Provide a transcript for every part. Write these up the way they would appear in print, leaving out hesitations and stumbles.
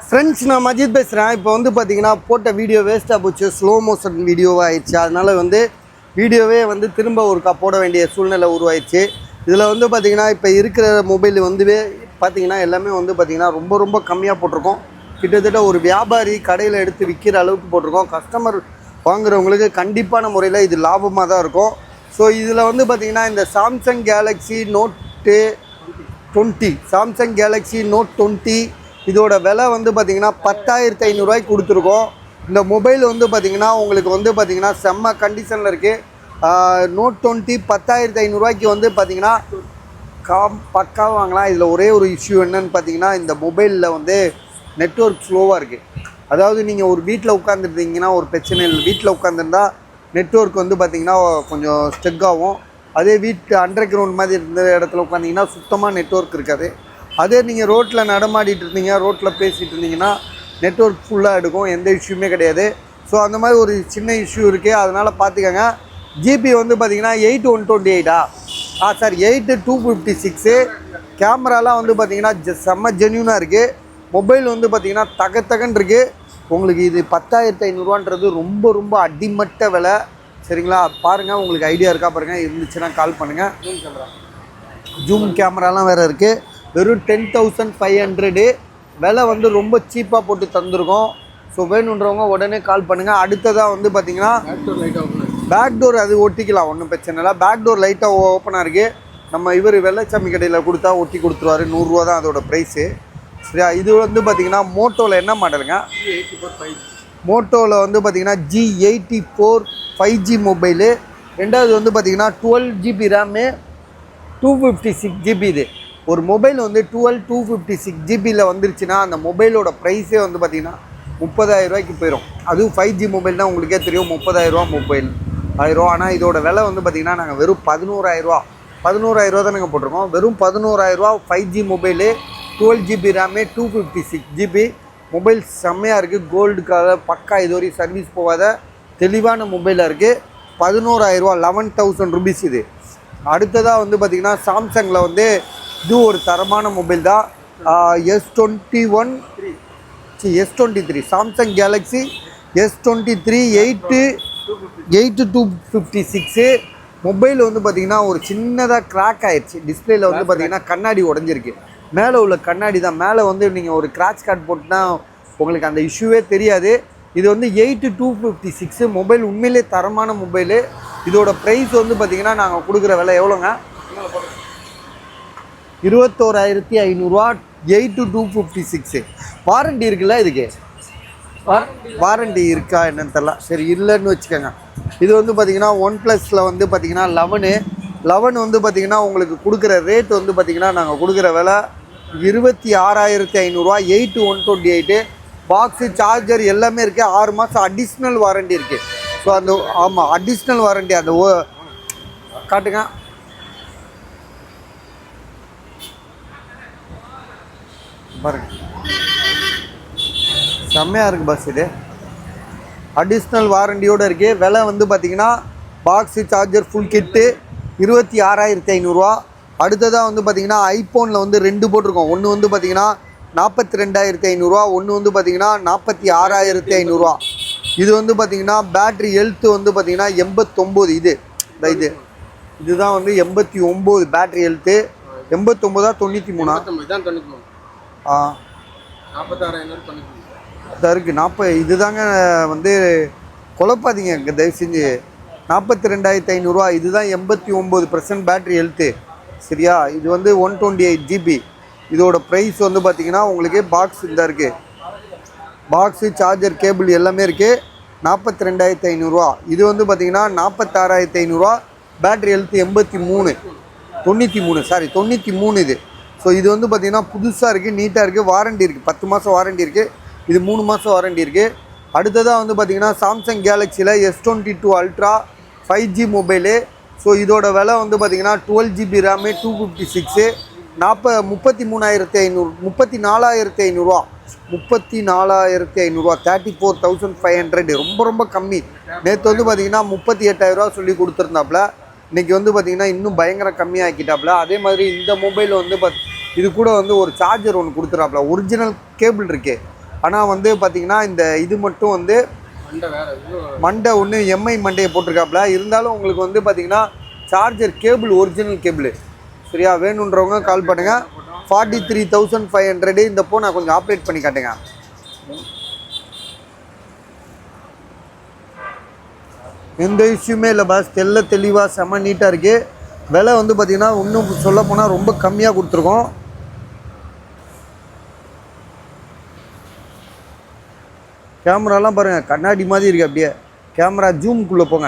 Friends, நான் மஜித் பேசுகிறேன். இப்போ வந்து பார்த்தீங்கன்னா போட்ட வீடியோ வேஸ்ட்டாக போச்சு, ஸ்லோ மோஷன் வீடியோவாக ஆயிடுச்சு. அதனால் வந்து வீடியோவே வந்து திரும்ப ஒருக்கா போட வேண்டிய சூழ்நிலை உருவாயிடுச்சு. இதில் வந்து பார்த்திங்கன்னா இப்போ இருக்கிற மொபைல் வந்து பார்த்திங்கன்னா எல்லாமே வந்து பார்த்திங்கன்னா ரொம்ப ரொம்ப கம்மியாக போட்டிருக்கோம். கிட்டத்தட்ட ஒரு வியாபாரி கடையில் எடுத்து விற்கிற அளவுக்கு போட்டிருக்கோம். கஸ்டமர் வாங்குறவங்களுக்கு கண்டிப்பான முறையில் இது லாபமாக தான் இருக்கும். ஸோ இதில் வந்து பார்த்திங்கன்னா இந்த Samsung Galaxy note 20, Samsung Galaxy note 20 இதோட விலை வந்து பார்த்திங்கன்னா 10,500 கொடுத்துருக்கோம். இந்த மொபைல் வந்து பார்த்திங்கன்னா உங்களுக்கு வந்து பார்த்திங்கன்னா செம்ம கண்டிஷனில் இருக்குது. நோட் 20 10,500 வந்து பார்த்திங்கன்னா பக்காவாக வாங்கலாம். இதில் ஒரே ஒரு இஷ்யூ என்னன்னு பார்த்திங்கன்னா, இந்த மொபைலில் வந்து நெட்வொர்க் ஸ்லோவாக இருக்குது. அதாவது நீங்கள் ஒரு வீட்டில் உட்காந்துருந்தீங்கன்னா ஒரு பிரச்சனை இல்லை. வீட்டில் உட்காந்துருந்தால் நெட்வொர்க் வந்து பார்த்திங்கன்னா கொஞ்சம் ஸ்டெக் ஆகும். அதே வீட்டு அண்டர் கிரவுண்ட் மாதிரி இருந்த இடத்துல உட்காந்திங்கன்னா சுத்தமாக நெட்வொர்க் இருக்காது. அதே நீங்கள் ரோட்டில் நடமாடிட்டு இருந்தீங்க, ரோட்டில் பேசிகிட்டு இருந்தீங்கன்னா நெட்வொர்க் ஃபுல்லாக எடுக்கும், எந்த இஷ்யூமே கிடையாது. ஸோ அந்த மாதிரி ஒரு சின்ன இஷ்யூ இருக்குது, அதனால் பார்த்துக்கோங்க. ஜிபி வந்து பார்த்திங்கன்னா 8128 8256. கேமராலாம் வந்து பார்த்திங்கன்னா செம்ம ஜென்யூனாக இருக்குது. மொபைல் வந்து பார்த்திங்கன்னா தகன்னு இருக்குது. உங்களுக்கு இது 10,500 ரொம்ப ரொம்ப அடிமட்ட விலை. சரிங்களா? பாருங்கள், உங்களுக்கு ஐடியா இருக்கா பாருங்கள். இருந்துச்சுன்னா கால் பண்ணுங்கள். ஜூம் கேமராலாம் வேறு இருக்குது. வெறும் 10,500. விலை வந்து ரொம்ப சீப்பாக போட்டு தந்துருக்கோம். ஸோ வேணுன்றவங்க உடனே கால் பண்ணுங்கள். அடுத்ததாக வந்து பார்த்திங்கன்னா பேக் டோர் அது ஒட்டிக்கலாம், ஒன்றும் பிரச்சனை இல்லை. பேக் டோர் லைட்டாக ஓப்பனாக இருக்குது. நம்ம வெள்ளைச்சாமி கடையில் கொடுத்தா ஒட்டி கொடுத்துருவாரு. 100 ரூபா தான் அதோட ப்ரைஸு. சரியா? இது வந்து பார்த்திங்கன்னா மோட்டோவில் என்ன மாடலுங்க? மோட்டோவில் வந்து பார்த்திங்கன்னா G84 5G மொபைலு. ரெண்டாவது வந்து பார்த்திங்கன்னா 12 GB ரேமு, 256 GB. இது ஒரு மொபைல் வந்து 256 GB வந்துருச்சுன்னா அந்த மொபைலோட ப்ரைஸே வந்து பார்த்திங்கன்னா 30,000 போயிடும். அதுவும் 5G மொபைல் தான், உங்களுக்கே தெரியும். 30,000 மொபைல் ஆயிரம். ஆனால் இதோட விலை வந்து பார்த்திங்கன்னா நாங்கள் வெறும் 11,000 தான் நாங்கள் போட்டிருக்கோம். வெறும் 11,000 5G mobile, 12 GB RAM, 256 GB mobile. செம்மையாக இருக்குது. கோல்டு கலர் பக்கா. இதுவரையும் சர்வீஸ் போகாத தெளிவான மொபைலாக இருக்குது. 11,000 11,000 ருபீஸ் இது. அடுத்ததாக வந்து பார்த்திங்கன்னா சாம்சங்கில் வந்து இது ஒரு தரமான மொபைல் தான். S23 Samsung Galaxy S23 8256 mobile வந்து பார்த்திங்கன்னா ஒரு சின்னதாக கிராக் ஆயிடுச்சு. டிஸ்பிளேயில் வந்து பார்த்திங்கன்னா கண்ணாடி உடஞ்சிருக்கு. மேலே உள்ள கண்ணாடி தான். மேலே வந்து நீங்கள் ஒரு கிராச் கார்டு போட்டுனா உங்களுக்கு அந்த இஷ்யூவே தெரியாது. இது வந்து 8256 மொபைல். உண்மையிலே தரமான மொபைலு. இதோட ப்ரைஸ் வந்து பார்த்திங்கன்னா நாங்கள் கொடுக்குற விலை எவ்வளோங்க? 21,500 8256. வாரண்டி இருக்குல்ல இதுக்கு? வாரண்டி இருக்கா என்னன்னு தெரியல. சரி, இல்லைன்னு வச்சுக்கோங்க. இது வந்து பார்த்திங்கன்னா OnePlusல வந்து பார்த்திங்கன்னா 11 வந்து பார்த்திங்கன்னா உங்களுக்கு கொடுக்குற ரேட் வந்து பார்த்திங்கன்னா நாங்கள் கொடுக்குற விலை 26,500 8128. பாக்ஸு சார்ஜர் எல்லாமே இருக்குது. 6 மாதம் அடிஷ்னல் வாரண்டி இருக்குது. ஸோ அந்த ஆமாம் அடிஷ்னல் வாரண்டி. அந்த காட்டுங்க. பாருங்க, செம்மையாக இருக்குது பஸ். இது அடிஷ்னல் வாரண்டியோடு இருக்குது. விலை வந்து பார்த்திங்கன்னா பாக்ஸு சார்ஜர் ஃபுல் கிட்டு 26,500. அடுத்ததாக வந்து பார்த்திங்கன்னா ஐஃபோனில் வந்து 2 போட்டிருக்கோம். ஒன்று வந்து பார்த்திங்கன்னா 42,500, ஒன்று வந்து பார்த்திங்கன்னா 46,500. இது வந்து பார்த்திங்கன்னா பேட்ரி ஹெல்த்து வந்து பார்த்திங்கன்னா 89. இதுதான் வந்து 89 பேட்ரி ஹெல்த்து. 89 93 தான் இருக்குது. 40 இதுதாங்க வந்து குழப்பாதீங்க தயவு செஞ்சு. 42,500. இதுதான் 89% பேட்ரி ஹெல்த்து. சரியா? இது வந்து 128 GB. இதோட ப்ரைஸ் வந்து பார்த்திங்கன்னா உங்களுக்கு பாக்ஸ் இந்த இருக்குது. பாக்ஸு சார்ஜர் கேபிள் எல்லாமே இருக்குது. 42,500. இது வந்து பார்த்திங்கன்னா 46,500. பேட்ரி ஹெல்த்து 93 இது. ஸோ இது வந்து பார்த்திங்கன்னா புதுசாக இருக்குது, நீட்டாக இருக்குது. வாரண்டி இருக்குது, 10 மாதம் வாரண்டி இருக்குது. இது 3 மாதம் வாரண்டி இருக்குது. அடுத்ததாக வந்து பார்த்திங்கன்னா சாம்சங் கேலக்ஸியில் S22 ultra 5G mobile. So இதோட விலை வந்து பார்த்திங்கன்னா 12 GB ரேமு, 256 34,500 34,500 34,500 ரொம்ப ரொம்ப கம்மி. நேற்று வந்து பார்த்திங்கன்னா 38,000 சொல்லி கொடுத்துருந்தாப்புல. இன்றைக்கி வந்து பார்த்திங்கன்னா இன்னும் பயங்கர கம்மியாக்கிட்டாப்புல. அதே மாதிரி இந்த மொபைல் வந்து இது கூட வந்து ஒரு சார்ஜர் ஒன்று கொடுத்துறாப்புல. ஒரிஜினல் கேபிள் இருக்குது. ஆனால் வந்து பார்த்தீங்கன்னா இந்த இது மட்டும் வந்து மண்டை ஒன்று எம்ஐ மண்டையை போட்டிருக்காப்புல. இருந்தாலும் உங்களுக்கு வந்து பார்த்தீங்கன்னா சார்ஜர் கேபிள் ஒரிஜினல் கேபிள். சரியா, வேணுன்றவங்க கால் பண்ணுங்கள். 43,500. இந்த ஃபோன் நான் கொஞ்சம் ஆப்ரேட் பண்ணி காட்டுங்க. எந்த இஷ்யூமே இல்லை பாஸ். தெளிவாக செம்ம நீட்டாக இருக்குது. விலை வந்து பார்த்திங்கன்னா இன்னும் சொல்ல போனால் ரொம்ப கம்மியாக கொடுத்துருக்கோம். கேமராலாம் பாருங்கள், கண்ணாடி மாதிரி இருக்குது. அப்படியே கேமரா ஜூம்குள்ளே போங்க.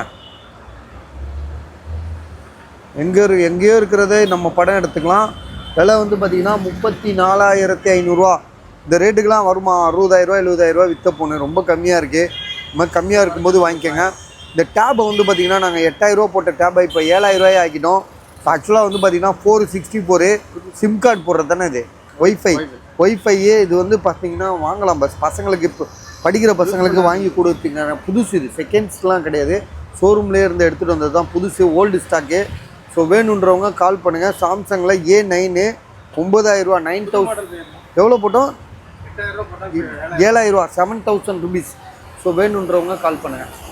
எங்கேயோ இருக்கிறதே நம்ம படம் எடுத்துக்கலாம். விலை வந்து பார்த்திங்கன்னா 34,500. இந்த ரேட்டுக்கெலாம் வருமா? 60,000 70,000 விற்ற போன ரொம்ப கம்மியாக இருக்குது. இது மாதிரி கம்மியாக இருக்கும்போது வாங்கிக்கோங்க. இந்த டேபை வந்து பார்த்திங்கன்னா நாங்கள் 8,000 போட்ட டேபை இப்போ 7,000 ஆக்கிட்டோம். ஆக்சுவலாக வந்து பார்த்திங்கன்னா 464 சிம் கார்டு போடுறது தானே இது. ஒய்ஃபையே இது வந்து பார்த்திங்கன்னா வாங்கலாம் பஸ். பசங்களுக்கு இப்போ படிக்கிற பசங்களுக்கு வாங்கி கொடுத்தீங்க. புதுசு இது, செகண்ட்ஸ்லாம் கிடையாது. ஷோரூம்லேயே இருந்து எடுத்துகிட்டு வந்தது தான் புதுசு, ஓல்டு ஸ்டாக்கு. ஸோ வேணுன்றவங்க கால் பண்ணுங்கள். சாம்சங்கில் A9 9,000 9,000 எவ்வளோ போட்டோம்? 7,000 7,000 rupees. ஸோ வேணுன்றவங்க கால் பண்ணுங்கள்.